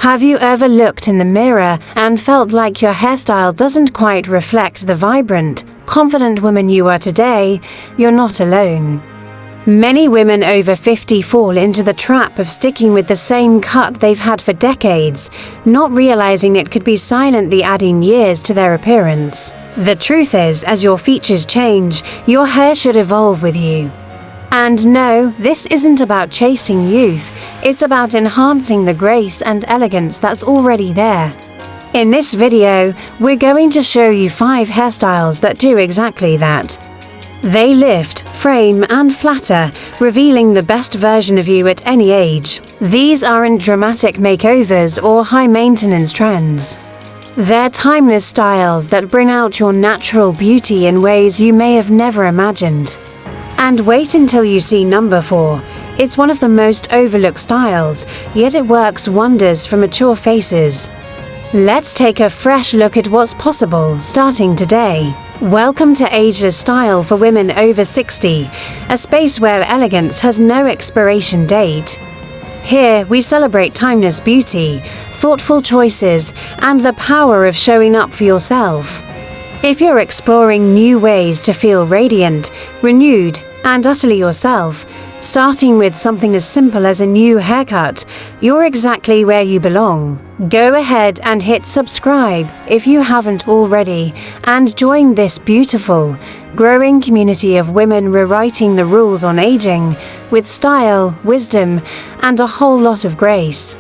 Have you ever looked in the mirror and felt like your hairstyle doesn't quite reflect the vibrant, confident woman you are today? You're not alone. Many women over 50 fall into the trap of sticking with the same cut they've had for decades, not realizing it could be silently adding years to their appearance. The truth is, as your features change, your hair should evolve with you. And no, this isn't about chasing youth, it's about enhancing the grace and elegance that's already there. In this video, we're going to show you 5 hairstyles that do exactly that. They lift, frame, and flatter, revealing the best version of you at any age. These aren't dramatic makeovers or high-maintenance trends. They're timeless styles that bring out your natural beauty in ways you may have never imagined. And wait until you see number 4. It's one of the most overlooked styles, yet it works wonders for mature faces. Let's take a fresh look at what's possible, starting today. Welcome to Ageless style for women over 60, a space where elegance has no expiration date. Here, we celebrate timeless beauty, thoughtful choices, and the power of showing up for yourself. If you're exploring new ways to feel radiant, renewed, and utterly yourself, starting with something as simple as a new haircut, you're exactly where you belong. Go ahead and hit subscribe if you haven't already, and join this beautiful, growing community of women rewriting the rules on aging with style, wisdom, and a whole lot of grace.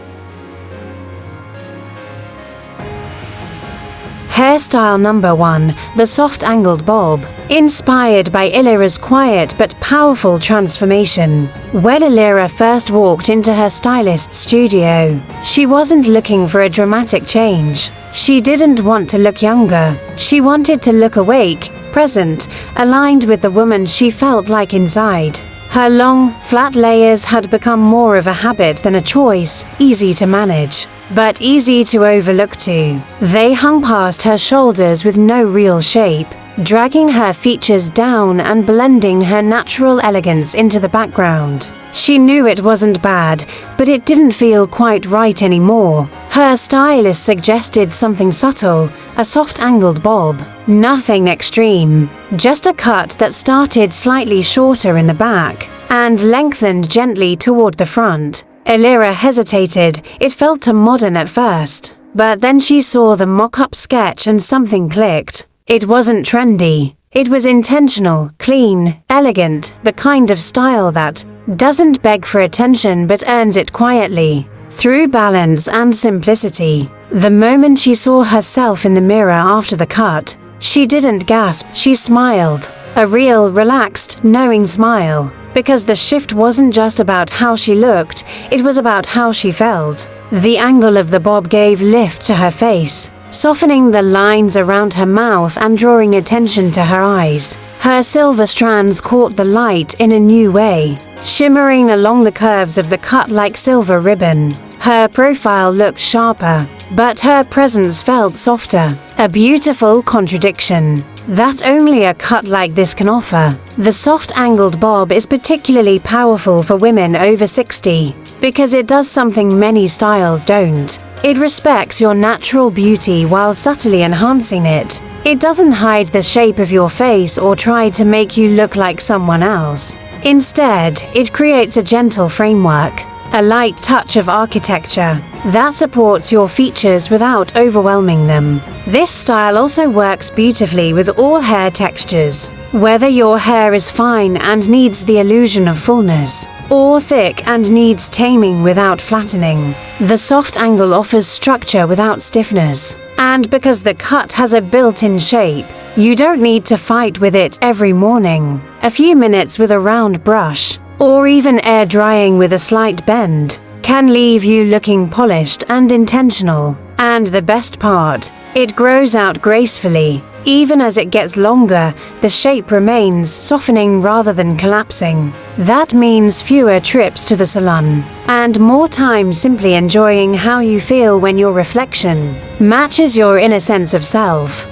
Hairstyle number 1, the soft angled bob. Inspired by Illyra's quiet but powerful transformation. When Illyra first walked into her stylist's studio, she wasn't looking for a dramatic change. She didn't want to look younger. She wanted to look awake, present, aligned with the woman she felt like inside. Her long, flat layers had become more of a habit than a choice, easy to manage, but easy to overlook too. They hung past her shoulders with no real shape, dragging her features down and blending her natural elegance into the background. She knew it wasn't bad, but it didn't feel quite right anymore. Her stylist suggested something subtle, a soft angled bob. Nothing extreme, just a cut that started slightly shorter in the back and lengthened gently toward the front. Illyra hesitated. It felt too modern at first, but then she saw the mock-up sketch and something clicked. It wasn't trendy. It was intentional, clean, elegant, the kind of style that doesn't beg for attention but earns it quietly, through balance and simplicity. The moment she saw herself in the mirror after the cut, she didn't gasp, she smiled. A real, relaxed, knowing smile. Because the shift wasn't just about how she looked, it was about how she felt. The angle of the bob gave lift to her face, softening the lines around her mouth and drawing attention to her eyes. Her silver strands caught the light in a new way, shimmering along the curves of the cut like silver ribbon. Her profile looked sharper, but her presence felt softer. A beautiful contradiction that only a cut like this can offer. The soft angled bob is particularly powerful for women over 60 because it does something many styles don't. It respects your natural beauty while subtly enhancing it. It doesn't hide the shape of your face or try to make you look like someone else. Instead, it creates a gentle framework, a light touch of architecture that supports your features without overwhelming them. This style also works beautifully with all hair textures, whether your hair is fine and needs the illusion of fullness, or thick and needs taming without flattening. The soft angle offers structure without stiffness, and because the cut has a built-in shape, you don't need to fight with it every morning. A few minutes with a round brush, or even air drying with a slight bend, can leave you looking polished and intentional. And the best part, it grows out gracefully. Even as it gets longer, the shape remains, softening rather than collapsing. That means fewer trips to the salon, and more time simply enjoying how you feel when your reflection matches your inner sense of self.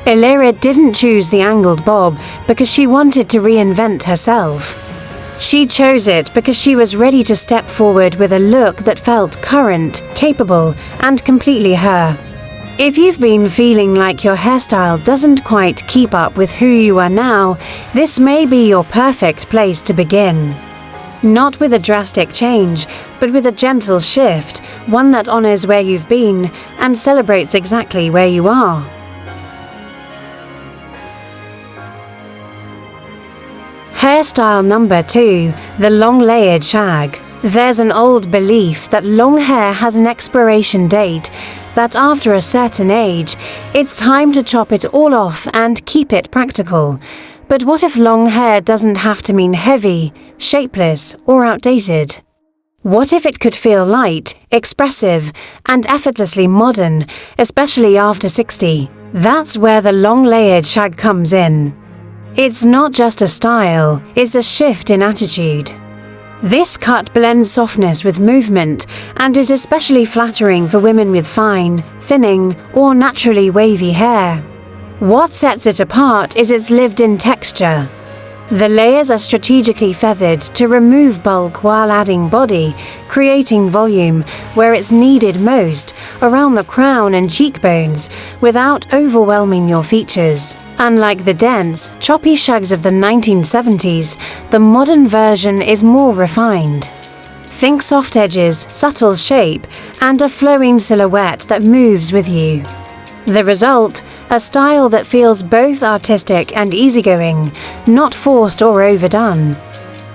Illyra didn't choose the angled bob because she wanted to reinvent herself. She chose it because she was ready to step forward with a look that felt current, capable, and completely her. If you've been feeling like your hairstyle doesn't quite keep up with who you are now, this may be your perfect place to begin. Not with a drastic change, but with a gentle shift, one that honors where you've been and celebrates exactly where you are. Hairstyle number 2, the long layered shag. There's an old belief that long hair has an expiration date, that after a certain age, it's time to chop it all off and keep it practical. But what if long hair doesn't have to mean heavy, shapeless, or outdated? What if it could feel light, expressive, and effortlessly modern, especially after 60? That's where the long layered shag comes in. It's not just a style, it's a shift in attitude. This cut blends softness with movement and is especially flattering for women with fine, thinning, or naturally wavy hair. What sets it apart is its lived-in texture. The layers are strategically feathered to remove bulk while adding body, creating volume where it's needed most, around the crown and cheekbones, without overwhelming your features. Unlike the dense, choppy shags of the 1970s, the modern version is more refined. Think soft edges, subtle shape, and a flowing silhouette that moves with you. The result, a style that feels both artistic and easygoing, not forced or overdone.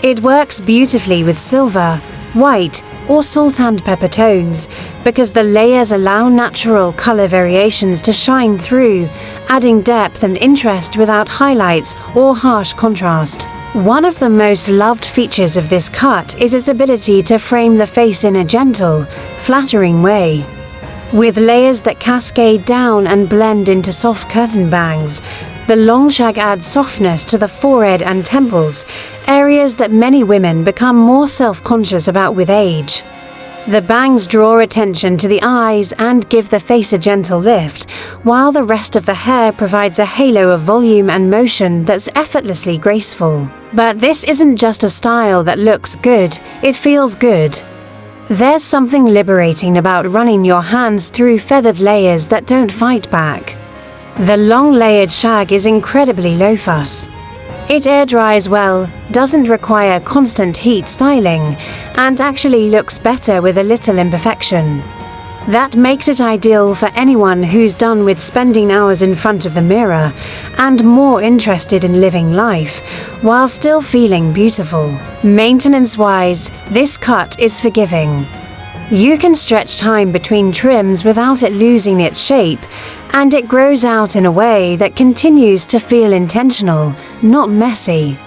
It works beautifully with silver, white, or salt and pepper tones because the layers allow natural color variations to shine through, adding depth and interest without highlights or harsh contrast. One of the most loved features of this cut is its ability to frame the face in a gentle, flattering way. With layers that cascade down and blend into soft curtain bangs, the long shag adds softness to the forehead and temples, areas that many women become more self-conscious about with age. The bangs draw attention to the eyes and give the face a gentle lift, while the rest of the hair provides a halo of volume and motion that's effortlessly graceful. But this isn't just a style that looks good, it feels good. There's something liberating about running your hands through feathered layers that don't fight back. The long layered shag is incredibly low fuss. It air dries well, doesn't require constant heat styling, and actually looks better with a little imperfection. That makes it ideal for anyone who's done with spending hours in front of the mirror and more interested in living life while still feeling beautiful. Maintenance-wise, this cut is forgiving. You can stretch time between trims without it losing its shape, and it grows out in a way that continues to feel intentional, not messy.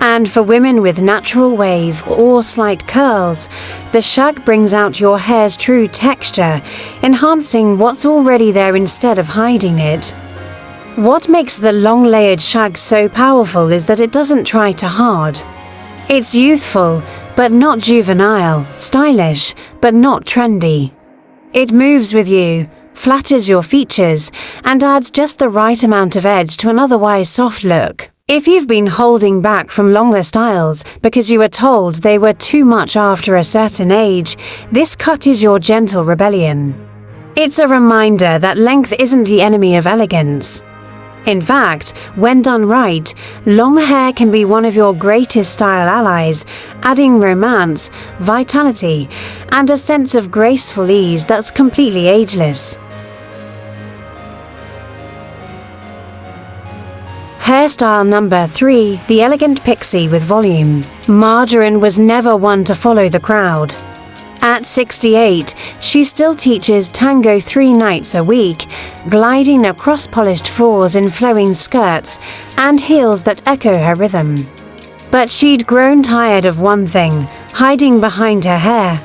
And for women with natural wave or slight curls, the shag brings out your hair's true texture, enhancing what's already there instead of hiding it. What makes the long layered shag so powerful is that it doesn't try too hard. It's youthful, but not juvenile, stylish, but not trendy. It moves with you, flatters your features, and adds just the right amount of edge to an otherwise soft look. If you've been holding back from longer styles because you were told they were too much after a certain age, this cut is your gentle rebellion. It's a reminder that length isn't the enemy of elegance. In fact, when done right, long hair can be one of your greatest style allies, adding romance, vitality, and a sense of graceful ease that's completely ageless. Hairstyle number 3, the elegant pixie with volume. Margarine was never one to follow the crowd. At 68, she still teaches tango 3 nights a week, gliding across polished floors in flowing skirts and heels that echo her rhythm. But she'd grown tired of one thing, hiding behind her hair.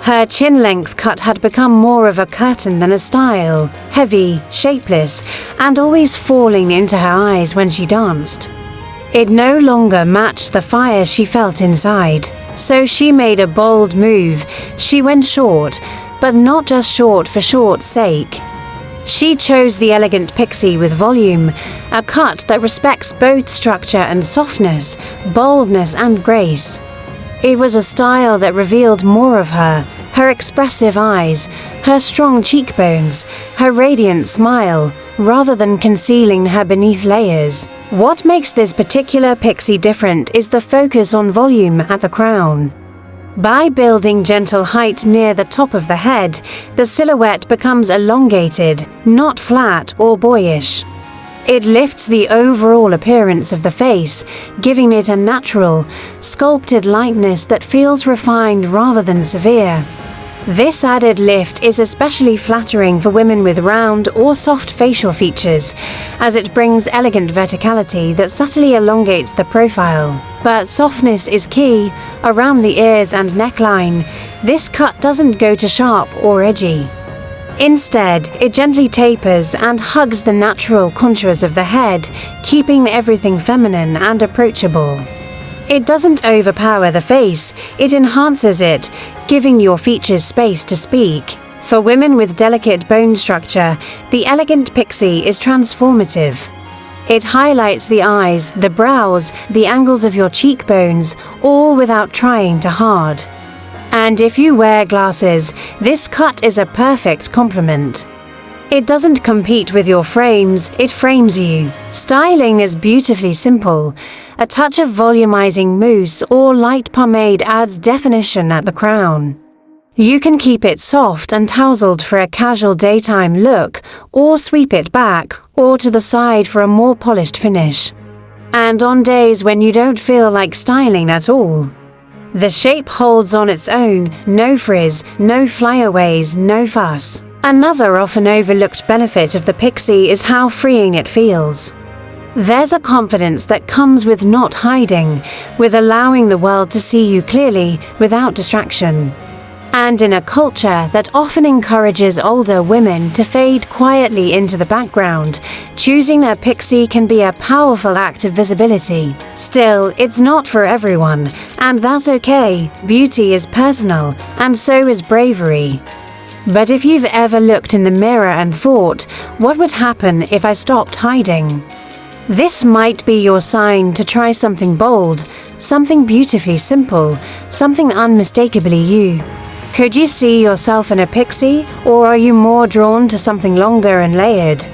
Her chin-length cut had become more of a curtain than a style, heavy, shapeless, and always falling into her eyes when she danced. It no longer matched the fire she felt inside, so she made a bold move. She went short, but not just short for short's sake. She chose the elegant pixie with volume, a cut that respects both structure and softness, boldness and grace. It was a style that revealed more of her expressive eyes, her strong cheekbones, her radiant smile, rather than concealing her beneath layers. What makes this particular pixie different is the focus on volume at the crown. By building gentle height near the top of the head, the silhouette becomes elongated, not flat or boyish. It lifts the overall appearance of the face, giving it a natural, sculpted lightness that feels refined rather than severe. This added lift is especially flattering for women with round or soft facial features, as it brings elegant verticality that subtly elongates the profile. But softness is key. Around the ears and neckline, this cut doesn't go too sharp or edgy. Instead, it gently tapers and hugs the natural contours of the head, keeping everything feminine and approachable. It doesn't overpower the face, it enhances it, giving your features space to speak. For women with delicate bone structure, the elegant pixie is transformative. It highlights the eyes, the brows, the angles of your cheekbones, all without trying too hard. And if you wear glasses, this cut is a perfect complement. It doesn't compete with your frames, it frames you. Styling is beautifully simple. A touch of volumizing mousse or light pomade adds definition at the crown. You can keep it soft and tousled for a casual daytime look, or sweep it back or to the side for a more polished finish. And on days when you don't feel like styling at all. The shape holds on its own, no frizz, no flyaways, no fuss. Another often overlooked benefit of the pixie is how freeing it feels. There's a confidence that comes with not hiding, with allowing the world to see you clearly without distraction. And in a culture that often encourages older women to fade quietly into the background, choosing a pixie can be a powerful act of visibility. Still, it's not for everyone, and that's okay. Beauty is personal, and so is bravery. But if you've ever looked in the mirror and thought, what would happen if I stopped hiding? This might be your sign to try something bold, something beautifully simple, something unmistakably you. Could you see yourself in a pixie, or are you more drawn to something longer and layered?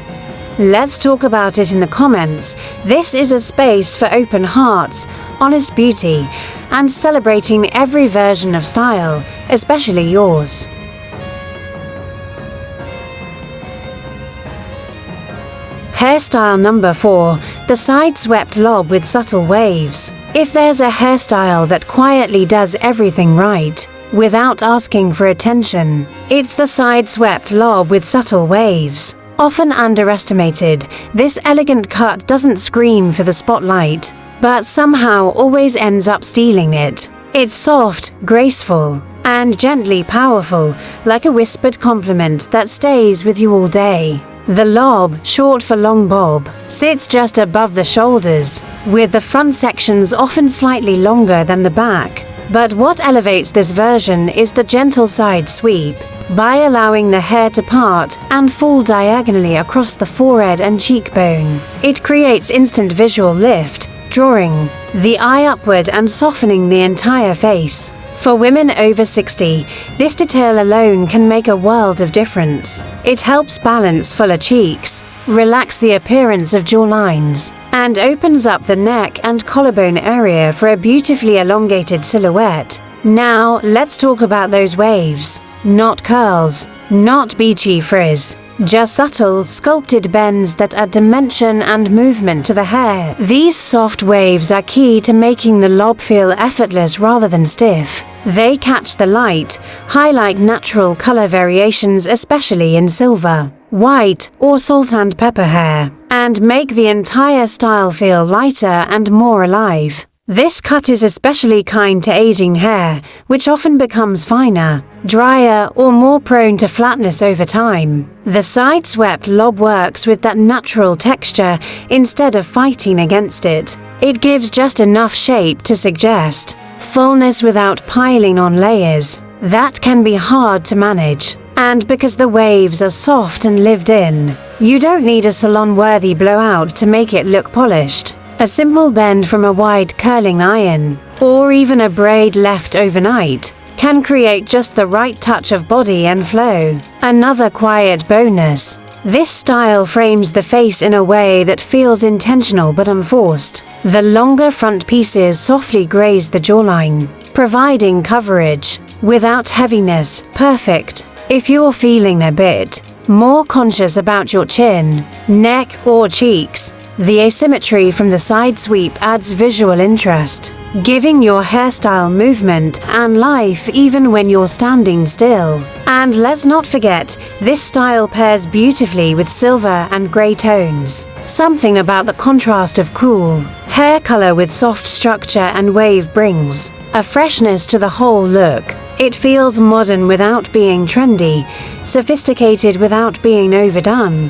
Let's talk about it in the comments. This is a space for open hearts, honest beauty, and celebrating every version of style, especially yours. Hairstyle number 4, the side-swept lob with subtle waves. If there's a hairstyle that quietly does everything right, without asking for attention, it's the side-swept lob with subtle waves. Often underestimated, this elegant cut doesn't scream for the spotlight, but somehow always ends up stealing it. It's soft, graceful, and gently powerful, like a whispered compliment that stays with you all day. The lob, short for long bob, sits just above the shoulders, with the front sections often slightly longer than the back. But what elevates this version is the gentle side sweep. By allowing the hair to part and fall diagonally across the forehead and cheekbone, it creates instant visual lift, drawing the eye upward and softening the entire face. For women over 60, this detail alone can make a world of difference. It helps balance fuller cheeks, relax the appearance of jawlines, and opens up the neck and collarbone area for a beautifully elongated silhouette. Now, let's talk about those waves. Not curls, not beachy frizz, just subtle, sculpted bends that add dimension and movement to the hair. These soft waves are key to making the lob feel effortless rather than stiff. They catch the light, highlight natural color variations, especially in silver, white, or salt and pepper hair, and make the entire style feel lighter and more alive. This cut is especially kind to aging hair, which often becomes finer, drier, or more prone to flatness over time. The side-swept lob works with that natural texture instead of fighting against it. It gives just enough shape to suggest fullness without piling on layers. That can be hard to manage. And because the waves are soft and lived in, you don't need a salon-worthy blowout to make it look polished. A simple bend from a wide curling iron, or even a braid left overnight, can create just the right touch of body and flow. Another quiet bonus: this style frames the face in a way that feels intentional but unforced. The longer front pieces softly graze the jawline, providing coverage without heaviness. Perfect if you're feeling a bit more conscious about your chin, neck, or cheeks. The asymmetry from the side sweep adds visual interest, giving your hairstyle movement and life even when you're standing still. And let's not forget, this style pairs beautifully with silver and grey tones. Something about the contrast of cool hair color with soft structure and wave brings a freshness to the whole look. It feels modern without being trendy, sophisticated without being overdone.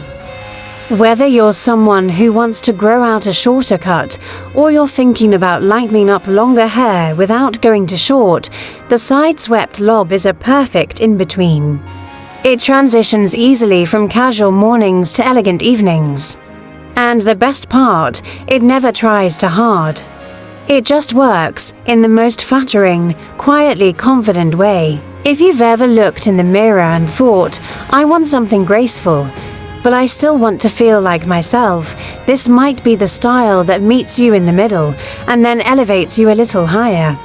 Whether you're someone who wants to grow out a shorter cut, or you're thinking about lightening up longer hair without going to short, the side-swept lob is a perfect in-between. It transitions easily from casual mornings to elegant evenings. And the best part, it never tries too hard. It just works in the most flattering, quietly confident way. If you've ever looked in the mirror and thought, I want something graceful, but I still want to feel like myself, this might be the style that meets you in the middle and then elevates you a little higher.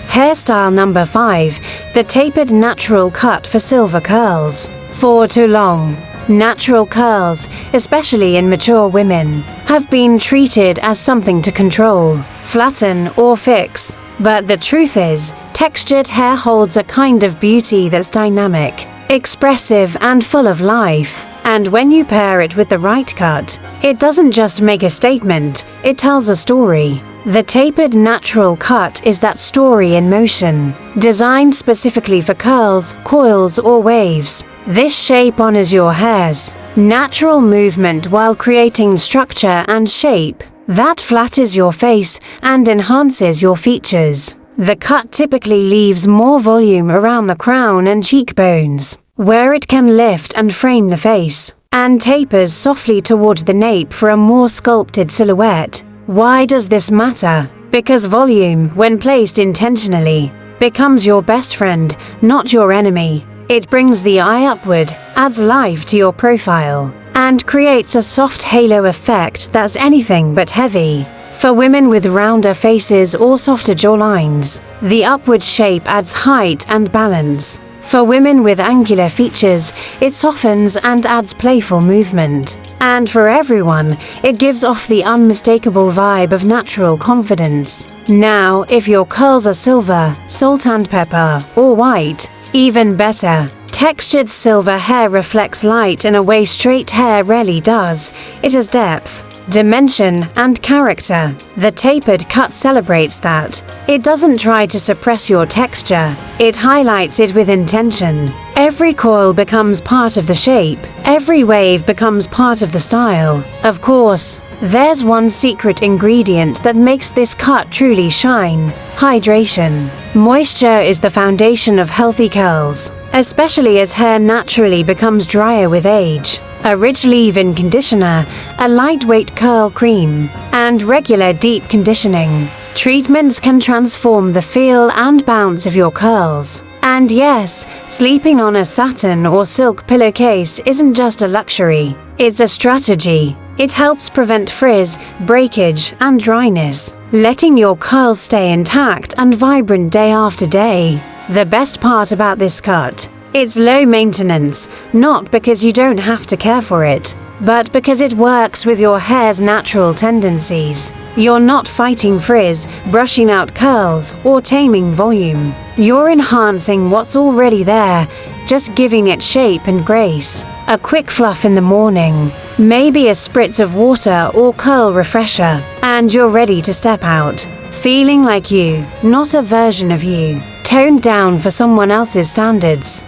Hairstyle number 5, the tapered natural cut for silver curls. For too long, natural curls, especially in mature women, have been treated as something to control, flatten, or fix. But the truth is, textured hair holds a kind of beauty that's dynamic, expressive, and full of life. And when you pair it with the right cut, it doesn't just make a statement, it tells a story. The tapered natural cut is that story in motion, designed specifically for curls, coils, or waves. This shape honors your hair's natural movement while creating structure and shape that flatters your face and enhances your features. The cut typically leaves more volume around the crown and cheekbones, where it can lift and frame the face, and tapers softly toward the nape for a more sculpted silhouette. Why does this matter? Because volume, when placed intentionally, becomes your best friend, not your enemy. It brings the eye upward, adds life to your profile, and creates a soft halo effect that's anything but heavy. For women with rounder faces or softer jawlines, the upward shape adds height and balance. For women with angular features, it softens and adds playful movement. And for everyone, it gives off the unmistakable vibe of natural confidence. Now, if your curls are silver, salt and pepper, or white, even better. Textured silver hair reflects light in a way straight hair rarely does. It has depth, dimension, and character. The tapered cut celebrates that. It doesn't try to suppress your texture, it highlights it with intention. Every coil becomes part of the shape, every wave becomes part of the style. Of course, there's one secret ingredient that makes this cut truly shine: hydration. Moisture is the foundation of healthy curls, especially as hair naturally becomes drier with age. A rich leave-in conditioner, a lightweight curl cream, and regular deep conditioning treatments can transform the feel and bounce of your curls. And yes, sleeping on a satin or silk pillowcase isn't just a luxury, it's a strategy. It helps prevent frizz, breakage, and dryness, letting your curls stay intact and vibrant day after day. The best part about this cut: it's low maintenance, not because you don't have to care for it, but because it works with your hair's natural tendencies. You're not fighting frizz, brushing out curls, or taming volume. You're enhancing what's already there, just giving it shape and grace. A quick fluff in the morning, maybe a spritz of water or curl refresher, and you're ready to step out, feeling like you, not a version of you, toned down for someone else's standards.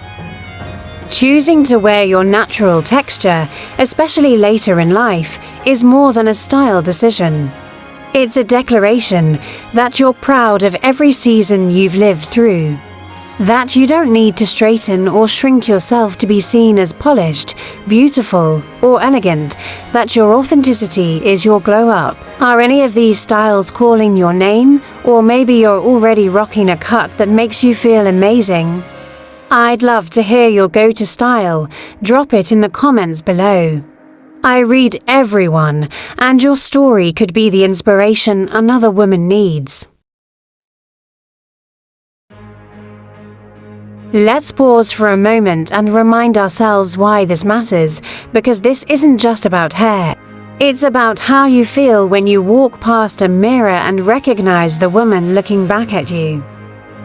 Choosing to wear your natural texture, especially later in life, is more than a style decision. It's a declaration that you're proud of every season you've lived through. That you don't need to straighten or shrink yourself to be seen as polished, beautiful, or elegant, that your authenticity is your glow up. Are any of these styles calling your name? Or maybe you're already rocking a cut that makes you feel amazing? I'd love to hear your go-to style. Drop it in the comments below. I read everyone, and your story could be the inspiration another woman needs. Let's pause for a moment and remind ourselves why this matters, because this isn't just about hair. It's about how you feel when you walk past a mirror and recognize the woman looking back at you.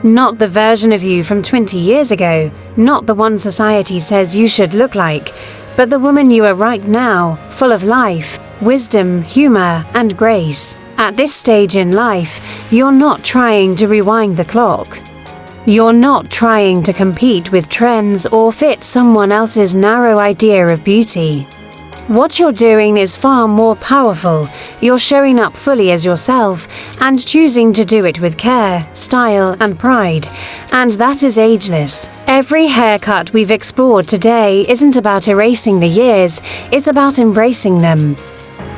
Not the version of you from 20 years ago, not the one society says you should look like, but the woman you are right now, full of life, wisdom, humor, and grace. At this stage in life, you're not trying to rewind the clock. You're not trying to compete with trends or fit someone else's narrow idea of beauty. What you're doing is far more powerful. You're showing up fully as yourself and choosing to do it with care, style, and pride. And that is ageless. Every haircut we've explored today isn't about erasing the years, it's about embracing them.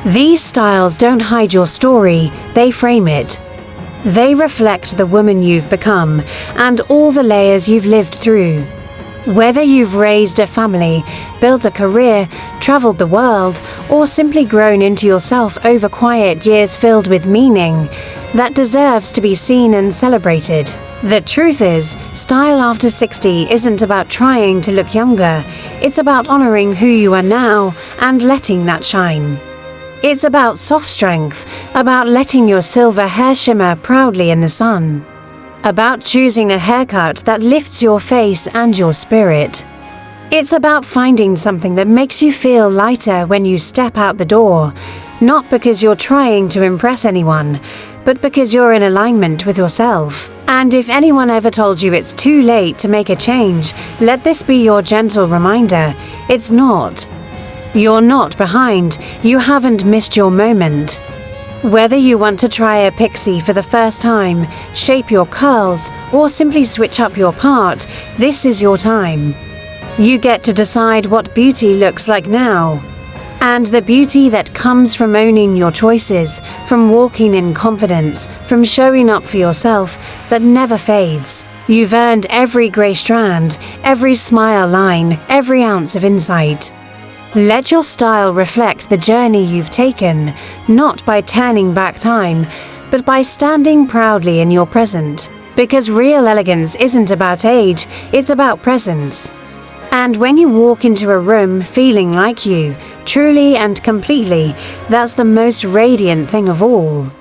These styles don't hide your story, they frame it. They reflect the woman you've become and all the layers you've lived through. Whether you've raised a family, built a career, traveled the world, or simply grown into yourself over quiet years filled with meaning, that deserves to be seen and celebrated. The truth is, style after 60 isn't about trying to look younger. It's about honoring who you are now and letting that shine. It's about soft strength, about letting your silver hair shimmer proudly in the sun. About choosing a haircut that lifts your face and your spirit. It's about finding something that makes you feel lighter when you step out the door, not because you're trying to impress anyone, but because you're in alignment with yourself. And if anyone ever told you it's too late to make a change, let this be your gentle reminder: it's not. You're not behind, you haven't missed your moment. Whether you want to try a pixie for the first time, shape your curls, or simply switch up your part, this is your time. You get to decide what beauty looks like now. And the beauty that comes from owning your choices, from walking in confidence, from showing up for yourself, that never fades. You've earned every grey strand, every smile line, every ounce of insight. Let your style reflect the journey you've taken, not by turning back time, but by standing proudly in your present. Because real elegance isn't about age, it's about presence. And when you walk into a room feeling like you, truly and completely, that's the most radiant thing of all.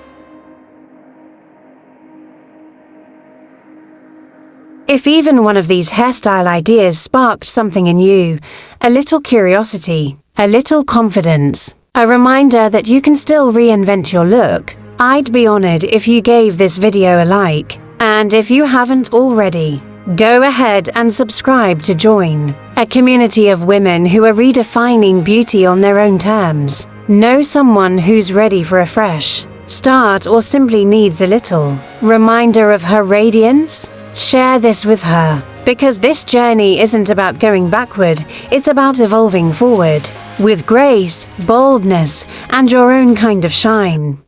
If even one of these hairstyle ideas sparked something in you, a little curiosity, a little confidence, a reminder that you can still reinvent your look, I'd be honored if you gave this video a like. And if you haven't already, go ahead and subscribe to join a community of women who are redefining beauty on their own terms. Know someone who's ready for a fresh start or simply needs a little reminder of her radiance? Share this with her, because this journey isn't about going backward, it's about evolving forward, with grace, boldness, and your own kind of shine.